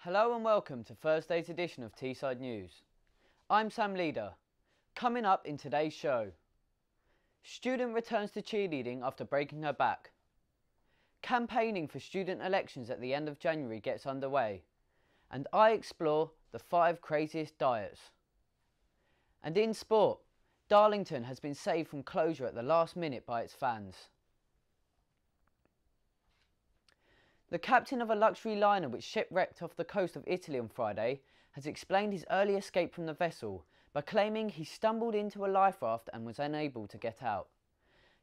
Hello and welcome to Thursday's edition of Tside News. I'm Sam Leader. Coming up in today's show: student returns to cheerleading after breaking her back. Campaigning for student elections at the end of January gets underway. And I explore the 5 craziest diets. And in sport, Darlington has been saved from closure at the last minute by its fans. The captain of a luxury liner which shipwrecked off the coast of Italy on Friday has explained his early escape from the vessel by claiming he stumbled into a life raft and was unable to get out.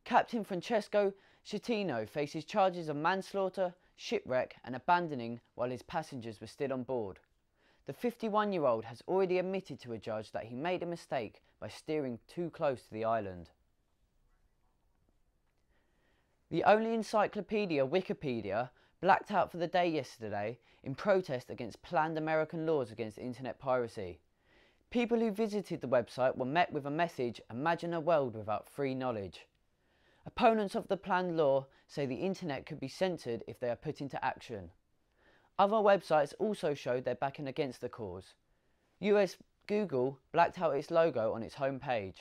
Captain Francesco Schettino faces charges of manslaughter, shipwreck and abandoning while his passengers were still on board. The 51-year-old has already admitted to a judge that he made a mistake by steering too close to the island. The only encyclopedia, Wikipedia, blacked out for the day yesterday in protest against planned American laws against internet piracy. People who visited the website were met with a message: imagine a world without free knowledge. Opponents of the planned law say the internet could be censored if they are put into action. Other websites also showed their backing against the cause. US Google blacked out its logo on its homepage.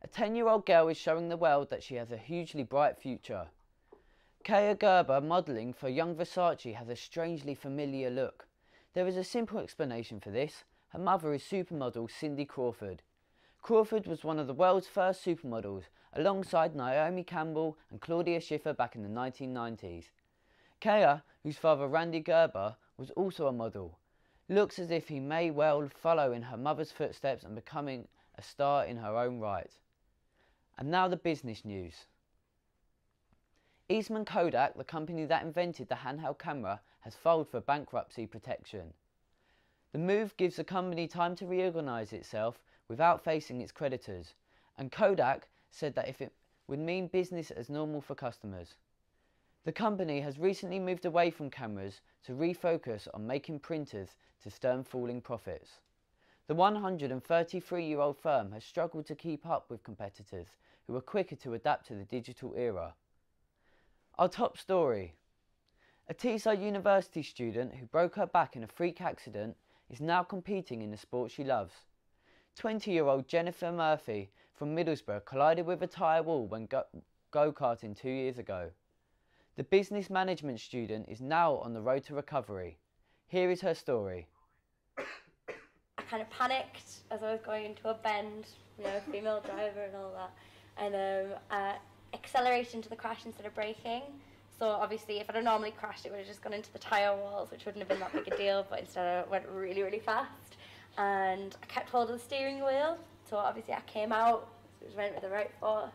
A 10-year-old girl is showing the world that she has a hugely bright future. Kaia Gerber modelling for young Versace has a strangely familiar look. There is a simple explanation for this. Her mother is supermodel Cindy Crawford. Crawford was one of the world's first supermodels, alongside Naomi Campbell and Claudia Schiffer back in the 1990s. Kaia, whose father Randy Gerber was also a model, looks as if he may well follow in her mother's footsteps and becoming a star in her own right. And now the business news. Eastman Kodak, the company that invented the handheld camera, has filed for bankruptcy protection. The move gives the company time to reorganise itself without facing its creditors, and Kodak said that if it would mean business as normal for customers. The company has recently moved away from cameras to refocus on making printers to stern falling profits. The 133-year-old firm has struggled to keep up with competitors who are quicker to adapt to the digital era. Our top story: a Tside University student who broke her back in a freak accident is now competing in the sport she loves. 20-year-old Jennifer Murphy from Middlesbrough collided with a tyre wall when go-karting 2 years ago. The business management student is now on the road to recovery. Here is her story. I kind of panicked as I was going into a bend, female driver and all that, and I accelerated into the crash instead of braking. So obviously if I'd have normally crashed, it would have just gone into the tyre walls, which wouldn't have been that big a deal, but instead I went really, really fast. And I kept hold of the steering wheel, so obviously I came out, so it was went with the right force,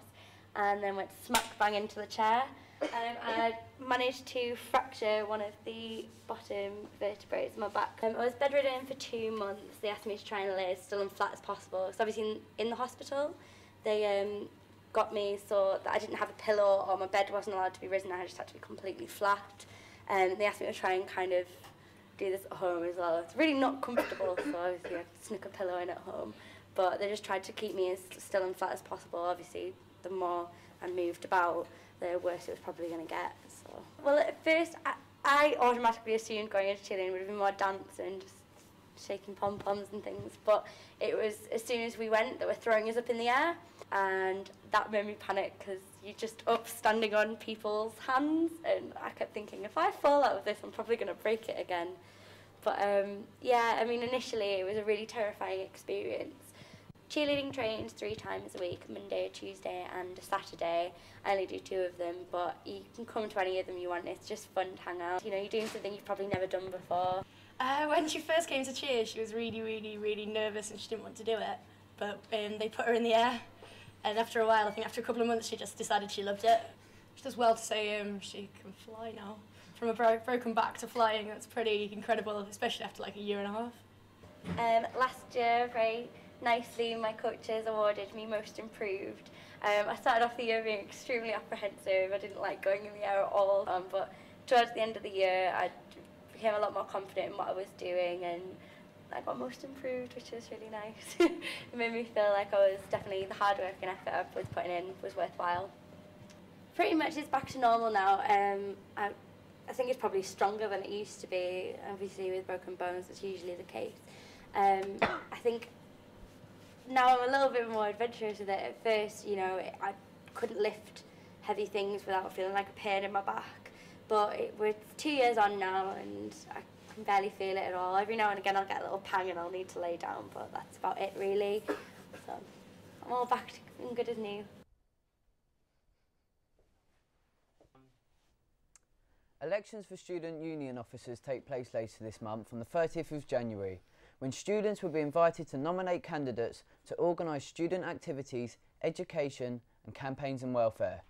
and then went smack bang into the chair. I managed to fracture one of the bottom vertebrae of my back. I was bedridden for 2 months. They asked me to try and lay as still and flat as possible. So obviously in the hospital, they got me so that I didn't have a pillow or my bed wasn't allowed to be risen. I just had to be completely flat. And they asked me to try and kind of do this at home as well. It's really not comfortable, so obviously I snuck a pillow in at home. But they just tried to keep me as still and flat as possible. Obviously, the more I moved about, the worse it was probably going to get. So, well, at first, I automatically assumed going into cheerleading would have been more dance and just shaking pom-poms and things. But it was as soon as we went, they were throwing us up in the air, and that made me panic because you're just up standing on people's hands, and I kept thinking, if I fall out of this, I'm probably going to break it again. But yeah, I mean, initially it was a really terrifying experience. Cheerleading trains 3 times a week, Monday, Tuesday and Saturday. I only do 2 of them, but you can come to any of them you want. It's just fun to hang out. You're doing something you've probably never done before. When she first came to cheer, she was really nervous and she didn't want to do it. But they put her in the air, and after a while, I think after a couple of months, she just decided she loved it. She does well to say she can fly now. From a broken back to flying, that's pretty incredible, especially after like a year and a half. Last year, very nicely, my coaches awarded me most improved. I started off the year being extremely apprehensive. I didn't like going in the air at all, but towards the end of the year I became a lot more confident in what I was doing, and I got most improved, which was really nice. It made me feel like I was definitely, the hard work and effort I was putting in was worthwhile. Pretty much it's back to normal now. I think it's probably stronger than it used to be. Obviously, with broken bones, that's usually the case. I think now I'm a little bit more adventurous with it. At first, you know, I couldn't lift heavy things without feeling like a pain in my back. But we're 2 years on now, and I can barely feel it at all. Every now and again, I'll get a little pang and I'll need to lay down, but that's about it, really. So I'm all back to good as new. Elections for student union officers take place later this month on the 30th of January, when students will be invited to nominate candidates to organise student activities, education and campaigns and welfare.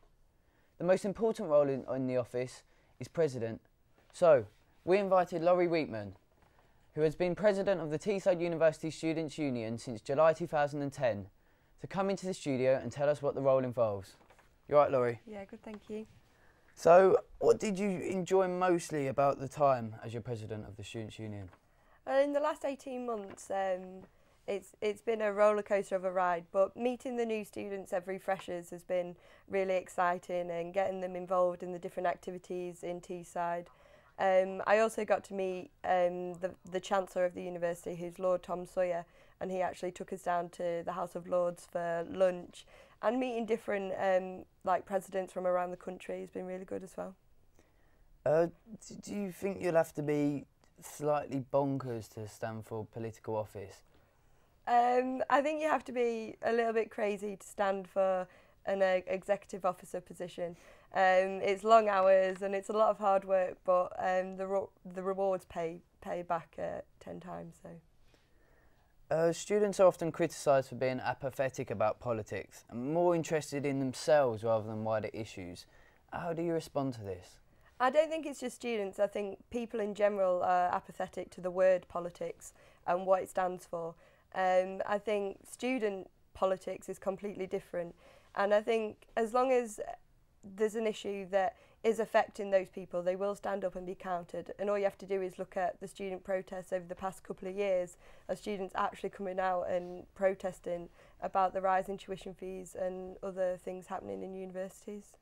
The most important role in the office is president. So, we invited Laurie Wheatman, who has been president of the Tside University Students' Union since July 2010, to come into the studio and tell us what the role involves. You all right, Laurie? Yeah, good, thank you. So, what did you enjoy mostly about the time as your president of the Students' Union? In the last 18 months, it's been a roller coaster of a ride, but meeting the new students every freshers has been really exciting, and getting them involved in the different activities in Tside. I also got to meet the Chancellor of the university, who's Lord Tom Sawyer, and he actually took us down to the House of Lords for lunch, and meeting different like presidents from around the country has been really good as well. Do you think you'll have to be slightly bonkers to stand for political office? I think you have to be a little bit crazy to stand for an executive officer position. It's long hours and it's a lot of hard work, but the rewards pay back 10 times. So. Students are often criticised for being apathetic about politics and more interested in themselves rather than wider issues. How do you respond to this? I don't think it's just students. I think people in general are apathetic to the word politics and what it stands for. I think student politics is completely different, and I think as long as there's an issue that is affecting those people, they will stand up and be counted. And all you have to do is look at the student protests over the past couple of years, of students actually coming out and protesting about the rise in tuition fees and other things happening in universities.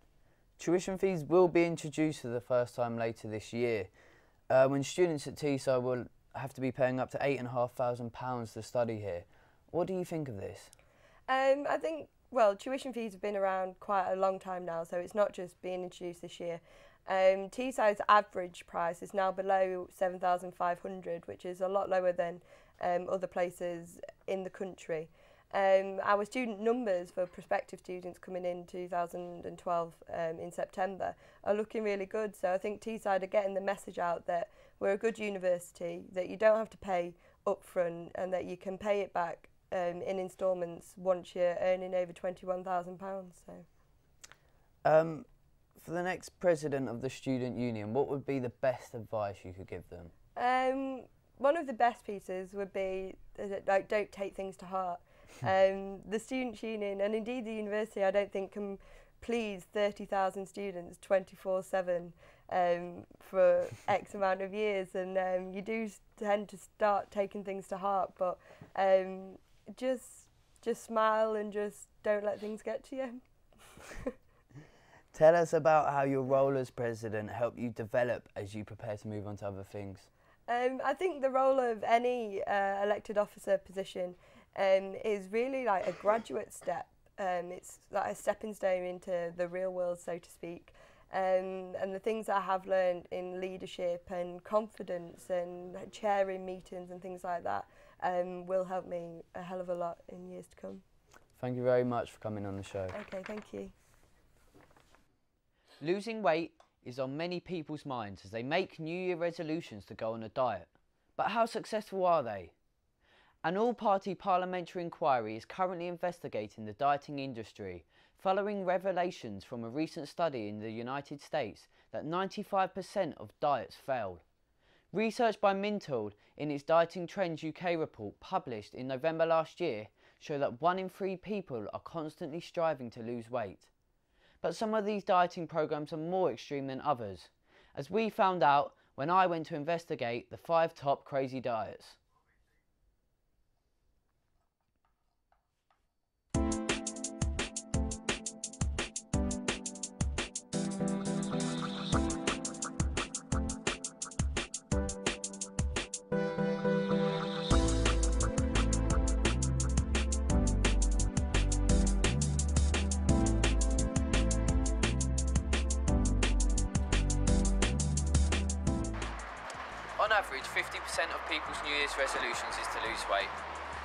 Tuition fees will be introduced for the first time later this year, when students at Tside will have to be paying up to £8,500 to study here. What do you think of this? I think, well, tuition fees have been around quite a long time now, so it's not just being introduced this year. Tside's average price is now below 7,500, which is a lot lower than other places in the country. Our student numbers for prospective students coming in 2012 in September are looking really good, so I think Tside are getting the message out that we're a good university, that you don't have to pay upfront and that you can pay it back in instalments once you're earning over £21,000. So. For the next president of the student union, what would be the best advice you could give them? One of the best pieces would be like, don't take things to heart. The students' union and indeed the university, I don't think can please 30,000 students 24/7 for X amount of years, and you do tend to start taking things to heart, but just smile and just don't let things get to you. Tell us about how your role as president helped you develop as you prepare to move on to other things. I think the role of any elected officer position is really like a graduate step. It's like a stepping stone into the real world, so to speak. And the things I have learned in leadership and confidence and chairing meetings and things like that will help me a hell of a lot in years to come. Thank you very much for coming on the show. Okay, thank you. Losing weight is on many people's minds as they make New Year resolutions to go on a diet. But how successful are they? An all-party parliamentary inquiry is currently investigating the dieting industry, following revelations from a recent study in the United States that 95% of diets failed. Research by Mintold in its Dieting Trends UK report published in November last year show that 1 in 3 people are constantly striving to lose weight. But some of these dieting programs are more extreme than others, as we found out when I went to investigate the 5 top crazy diets. On average, 50% of people's New Year's resolutions is to lose weight.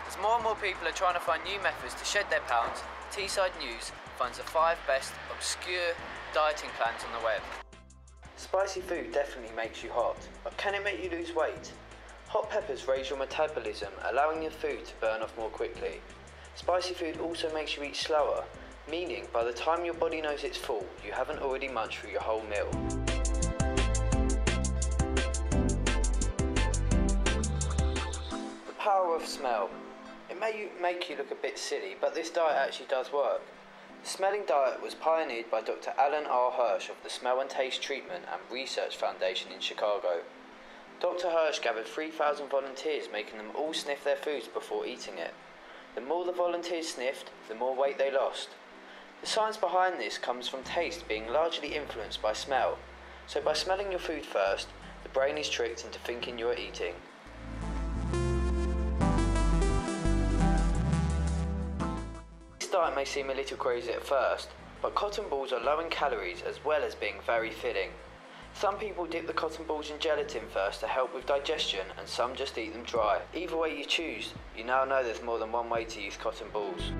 As more and more people are trying to find new methods to shed their pounds, Tside News finds the 5 best obscure dieting plans on the web. Spicy food definitely makes you hot, but can it make you lose weight? Hot peppers raise your metabolism, allowing your food to burn off more quickly. Spicy food also makes you eat slower, meaning by the time your body knows it's full, you haven't already munched through your whole meal. The power of smell. It may make you look a bit silly, but this diet actually does work. The smelling diet was pioneered by Dr. Alan R. Hirsch of the Smell and Taste Treatment and Research Foundation in Chicago. Dr. Hirsch gathered 3,000 volunteers, making them all sniff their foods before eating it. The more the volunteers sniffed, the more weight they lost. The science behind this comes from taste being largely influenced by smell. So by smelling your food first, the brain is tricked into thinking you are eating. This diet may seem a little crazy at first, but cotton balls are low in calories as well as being very filling. Some people dip the cotton balls in gelatin first to help with digestion, and some just eat them dry. Either way you choose, you now know there's more than one way to use cotton balls.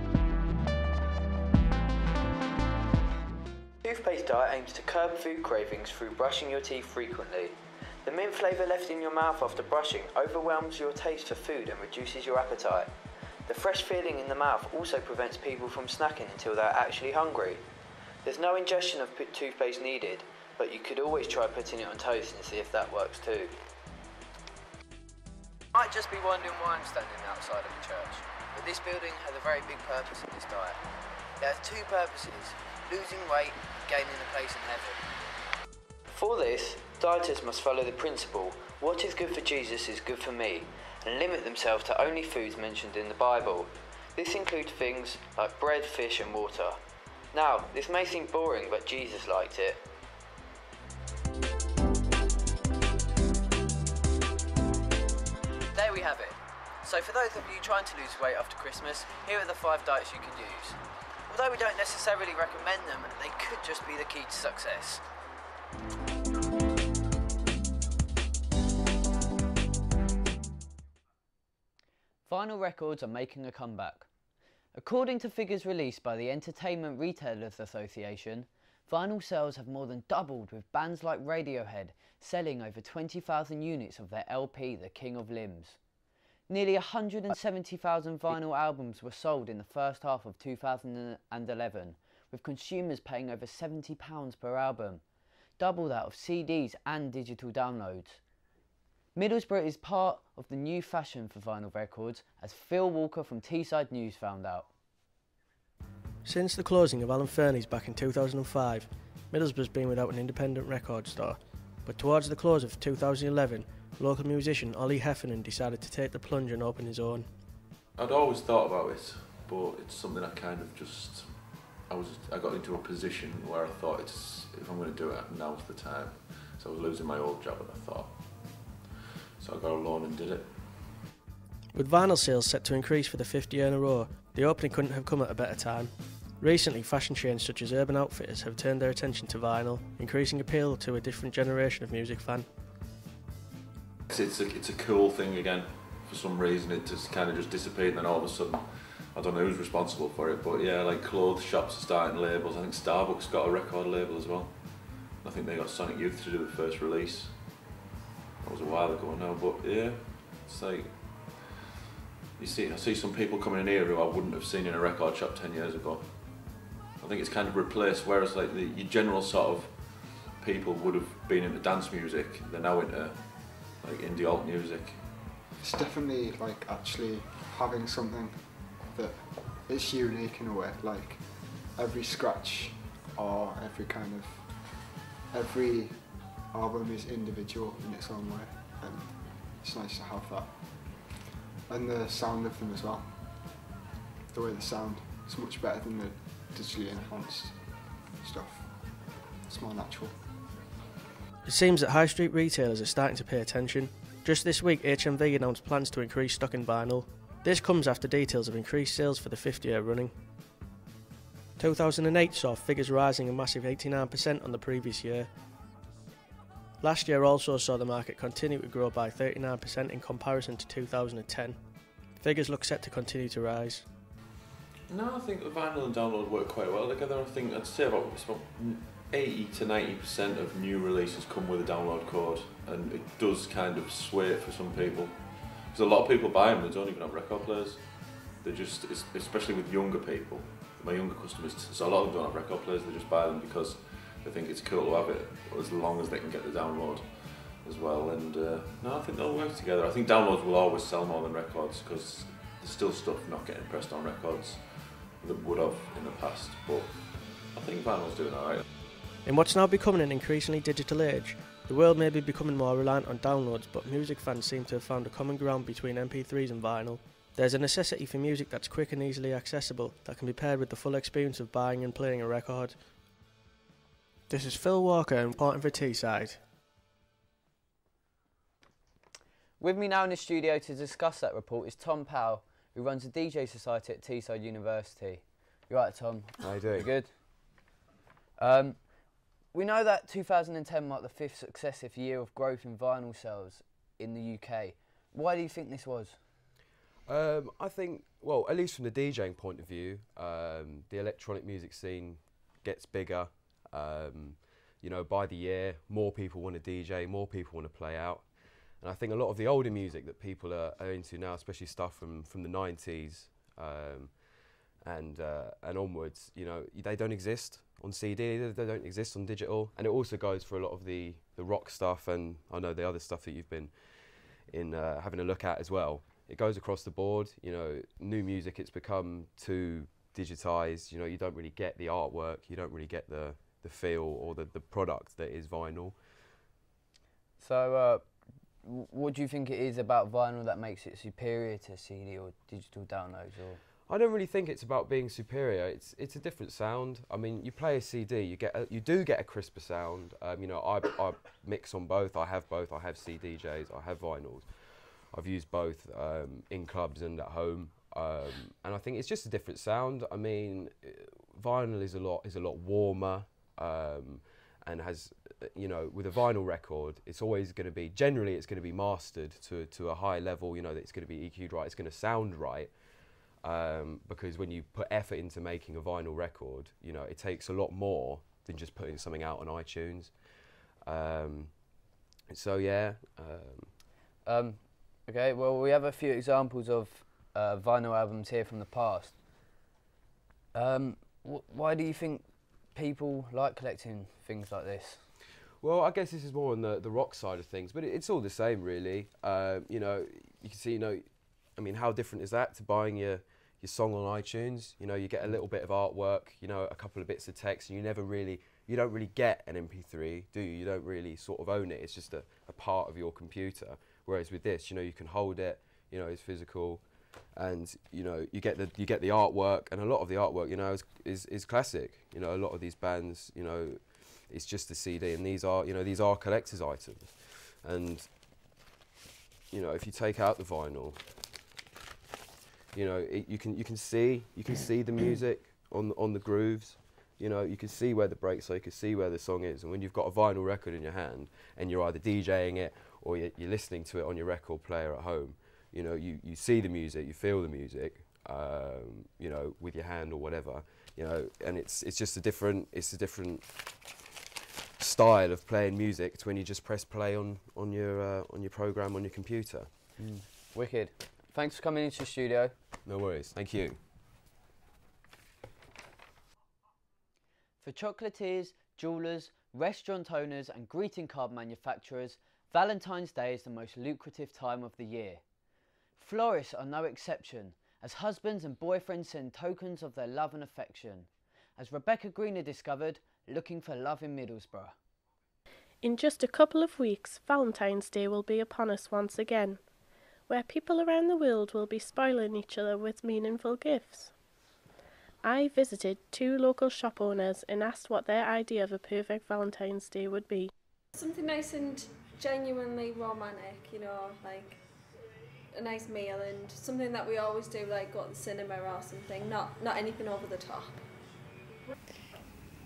Toothpaste diet aims to curb food cravings through brushing your teeth frequently. The mint flavour left in your mouth after brushing overwhelms your taste for food and reduces your appetite. The fresh feeling in the mouth also prevents people from snacking until they're actually hungry. There's no ingestion of toothpaste needed, but you could always try putting it on toast and see if that works too. You might just be wondering why I'm standing outside of the church, but this building has a very big purpose in this diet. It has 2 purposes: losing weight, gaining a place in heaven. For this, dieters must follow the principle, what is good for Jesus is good for me, and limit themselves to only foods mentioned in the Bible. This includes things like bread, fish and water. Now, this may seem boring, but Jesus liked it. There we have it. So for those of you trying to lose weight after Christmas, here are the 5 diets you can use. Although we don't necessarily recommend them, they could just be the key to success. Vinyl records are making a comeback. According to figures released by the Entertainment Retailers Association, vinyl sales have more than doubled, with bands like Radiohead selling over 20,000 units of their LP, The King of Limbs. Nearly 170,000 vinyl albums were sold in the first half of 2011, with consumers paying over £70 per album, double that of CDs and digital downloads. Middlesbrough is part of the new fashion for vinyl records, as Phil Walker from Tside News found out. Since the closing of Alan Fernie's back in 2005, Middlesbrough's been without an independent record store, but towards the close of 2011, local musician Ollie Heffernan decided to take the plunge and open his own. I'd always thought about it, but it's something I kind of just... I got into a position where I thought, if I'm going to do it, now's the time. So I was losing my old job, and I thought. So I got a loan and did it. With vinyl sales set to increase for the 5th year in a row, the opening couldn't have come at a better time. Recently, fashion chains such as Urban Outfitters have turned their attention to vinyl, increasing appeal to a different generation of music fan. It's a cool thing again. For some reason, it just kind of just disappeared, and then all of a sudden, I don't know who's responsible for it, but yeah, like clothes shops are starting labels. I think Starbucks got a record label as well. I think they got Sonic Youth to do the first release. That was a while ago now, but yeah, it's like I see some people coming in here who I wouldn't have seen in a record shop 10 years ago. I think it's kind of replaced, whereas like your general sort of people would have been into dance music, they're now into like indie alt music. It's definitely like actually having something that is unique in a way, like every scratch or every album is individual in its own way, and it's nice to have that. And the sound of them as well. The way they sound is much better than the digitally enhanced stuff. It's more natural. It seems that high street retailers are starting to pay attention. Just this week, HMV announced plans to increase stock in vinyl. This comes after details of increased sales for the 5th year running. 2008 saw figures rising a massive 89% on the previous year. Last year also saw the market continue to grow by 39% in comparison to 2010. Figures look set to continue to rise. No, I think the vinyl and download work quite well together. I think I'd say about 80 to 90% of new releases come with a download code, and it does kind of sway it for some people. Because a lot of people buy them that don't even have record players. They just, especially with younger people, my younger customers, so a lot of them don't have record players, they just buy them because they think it's cool to have it, as long as they can get the download as well. And no, I think they'll work together. I think downloads will always sell more than records because there's still stuff not getting pressed on records that would have in the past, but I think vinyl's doing alright. In what's now becoming an increasingly digital age, the world may be becoming more reliant on downloads, but music fans seem to have found a common ground between MP3s and vinyl. There's a necessity for music that's quick and easily accessible, that can be paired with the full experience of buying and playing a record. This is Phil Walker reporting for Tside. With me now in the studio to discuss that report is Tom Powell, who runs the DJ Society at Tside University. You right, Tom? How you doing? You good? We know that 2010 marked the 5th successive year of growth in vinyl sales in the UK. Why do you think this was? I think, well, at least from the DJing point of view, the electronic music scene gets bigger. You know, by the year, more people want to DJ, more people want to play out. And I think a lot of the older music that people are into now, especially stuff from the 90s and onwards, you know, they don't exist on CD, they don't exist on digital. And it also goes for a lot of the rock stuff, and I know the other stuff that you've been having a look at as well. It goes across the board. You know, new music, it's become too digitized. You know, you don't really get the artwork, you don't really get the feel or the product that is vinyl. So what do you think it is about vinyl that makes it superior to CD or digital downloads? Or I don't really think it's about being superior. It's a different sound. I mean, you play a CD, you do get a crisper sound. You know, I mix on both. I have both. I have CDJs. I have vinyls. I've used both in clubs and at home, and I think it's just a different sound. I mean, vinyl is a lot warmer, and has, you know, with a vinyl record, it's always going to be, generally it's going to be mastered to a high level. You know, that it's going to be EQ'd right. It's going to sound right. Because when you put effort into making a vinyl record, you know, it takes a lot more than just putting something out on iTunes. So yeah. Okay, well, we have a few examples of vinyl albums here from the past. Why do you think people like collecting things like this? Well, I guess this is more on the rock side of things, but it's all the same, really. You know, you can see, you know, I mean, how different is that to buying your song on iTunes? You know, you get a little bit of artwork, you know, a couple of bits of text, and you don't really get an MP3, do you? You don't really sort of own it. It's just a part of your computer. Whereas with this, you know, you can hold it, you know, it's physical, and you know, you get the artwork, and a lot of the artwork, you know, is classic. You know, a lot of these bands, you know, it's just a CD, and these are collector's items. And you know, if you take out the vinyl, you know, you can see the music on the grooves. You know, you can see where the breaks are, you can see where the song is. And when you've got a vinyl record in your hand and you're either DJing it or you're listening to it on your record player at home, you know, you see the music, you feel the music, you know, with your hand or whatever, you know, and it's just a different style of playing music to when you just press play on your program on your computer. Wicked. Thanks for coming into the studio. No worries. Thank you. For chocolatiers, jewellers, restaurant owners and greeting card manufacturers, Valentine's Day is the most lucrative time of the year. Florists are no exception, as husbands and boyfriends send tokens of their love and affection. As Rebecca Greener discovered, looking for love in Middlesbrough. In just a couple of weeks, Valentine's Day will be upon us once again, where people around the world will be spoiling each other with meaningful gifts. I visited 2 local shop owners and asked what their idea of a perfect Valentine's Day would be. Something nice and genuinely romantic, you know, like a nice meal and something that we always do, like go to the cinema or something, not anything over the top.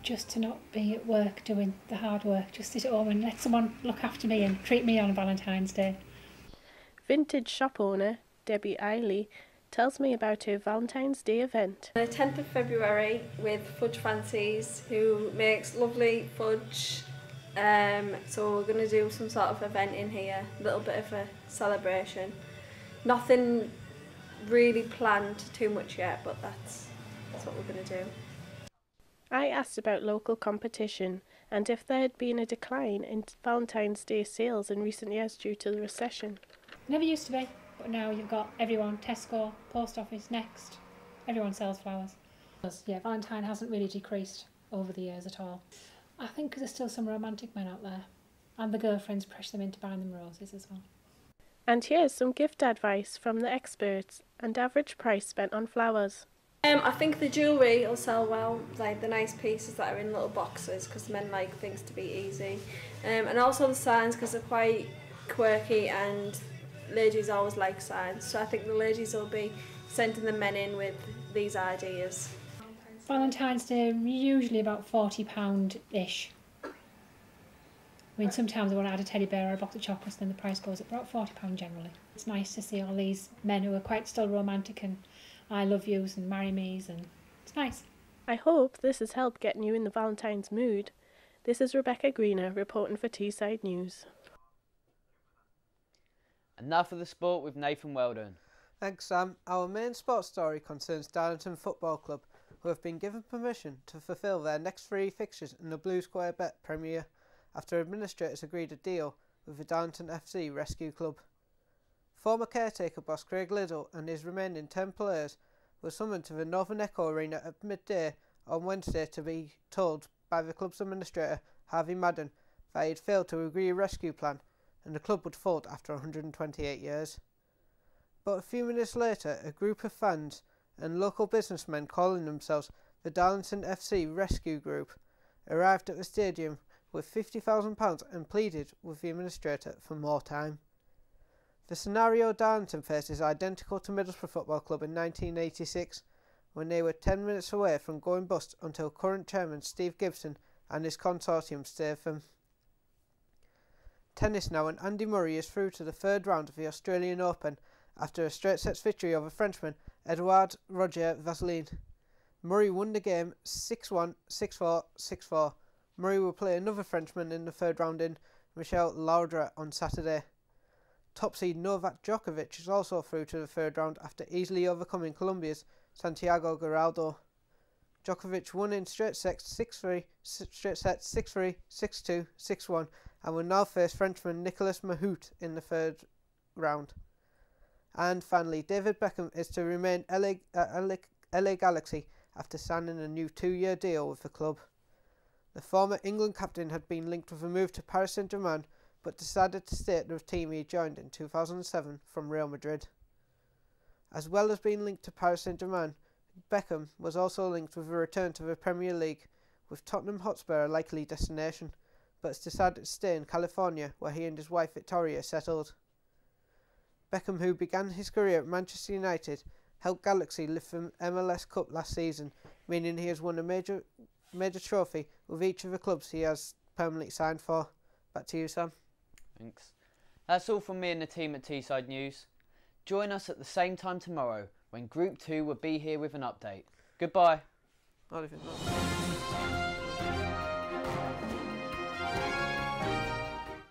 just to not be at work doing the hard work, just sit at home and let someone look after me and treat me on Valentine's Day. Vintage shop owner Debbie Eiley tells me about her Valentine's Day event. The 10th of February with Fudge Fancies, who makes lovely fudge. So we're going to do some sort of event in here, a little bit of a celebration. Nothing really planned too much yet, but that's what we're going to do. I asked about local competition and if there had been a decline in Valentine's Day sales in recent years due to the recession. Never used to be, but now you've got everyone, Tesco, Post Office, Next, everyone sells flowers. Yeah, Valentine hasn't really decreased over the years at all. I think because there's still some romantic men out there, and the girlfriends pressure them into buying them roses as well. And here's some gift advice from the experts and average price spent on flowers. I think the jewellery will sell well, like the nice pieces that are in little boxes, because men like things to be easy. And also the signs, because they're quite quirky and ladies always like signs. So I think the ladies will be sending the men in with these ideas. Valentine's Day, usually about £40-ish. I mean, sometimes I want to add a teddy bear or a box of chocolates, then the price goes up about £40 generally. It's nice to see all these men who are quite still romantic and I love yous and marry me's, and it's nice. I hope this has helped getting you in the Valentine's mood. This is Rebecca Greener reporting for Tside News. And now for the sport with Nathan Weldon. Thanks, Sam. Our main sports story concerns Darlington Football Club, who have been given permission to fulfil their next 3 fixtures in the Blue Square Bet Premier after administrators agreed a deal with the Darlington FC Rescue Club. Former caretaker boss Craig Liddell and his remaining 10 players were summoned to the Northern Echo Arena at midday on Wednesday to be told by the club's administrator Harvey Madden that he had failed to agree a rescue plan and the club would fold after 128 years. But a few minutes later, a group of fans and local businessmen calling themselves the Darlington FC Rescue Group arrived at the stadium with £50,000 and pleaded with the administrator for more time. The scenario Darlington faced is identical to Middlesbrough Football Club in 1986, when they were 10 minutes away from going bust until current chairman Steve Gibson and his consortium saved them. Tennis now, and Andy Murray is through to the 3rd round of the Australian Open after a straight sets victory over Frenchman Edouard Roger Vasselin. Murray won the game 6-1, 6-4, 6-4. Murray will play another Frenchman in the 3rd round in Michel Laudra on Saturday. Top seed Novak Djokovic is also through to the 3rd round after easily overcoming Colombia's Santiago Geraldo. Djokovic won in straight sets 6-3, 6-2, 6-1 and will now face Frenchman Nicolas Mahut in the 3rd round. And finally, David Beckham is to remain LA Galaxy after signing a new 2-year deal with the club. The former England captain had been linked with a move to Paris Saint-Germain but decided to stay at the team he joined in 2007 from Real Madrid. As well as being linked to Paris Saint-Germain, Beckham was also linked with a return to the Premier League, with Tottenham Hotspur a likely destination, but has decided to stay in California where he and his wife Victoria settled. Beckham, who began his career at Manchester United, helped Galaxy lift the MLS Cup last season, meaning he has won a major trophy with each of the clubs he has permanently signed for. Back to you, Sam. Thanks. That's all from me and the team at Tside News. Join us at the same time tomorrow when Group 2 will be here with an update. Goodbye. Not even that.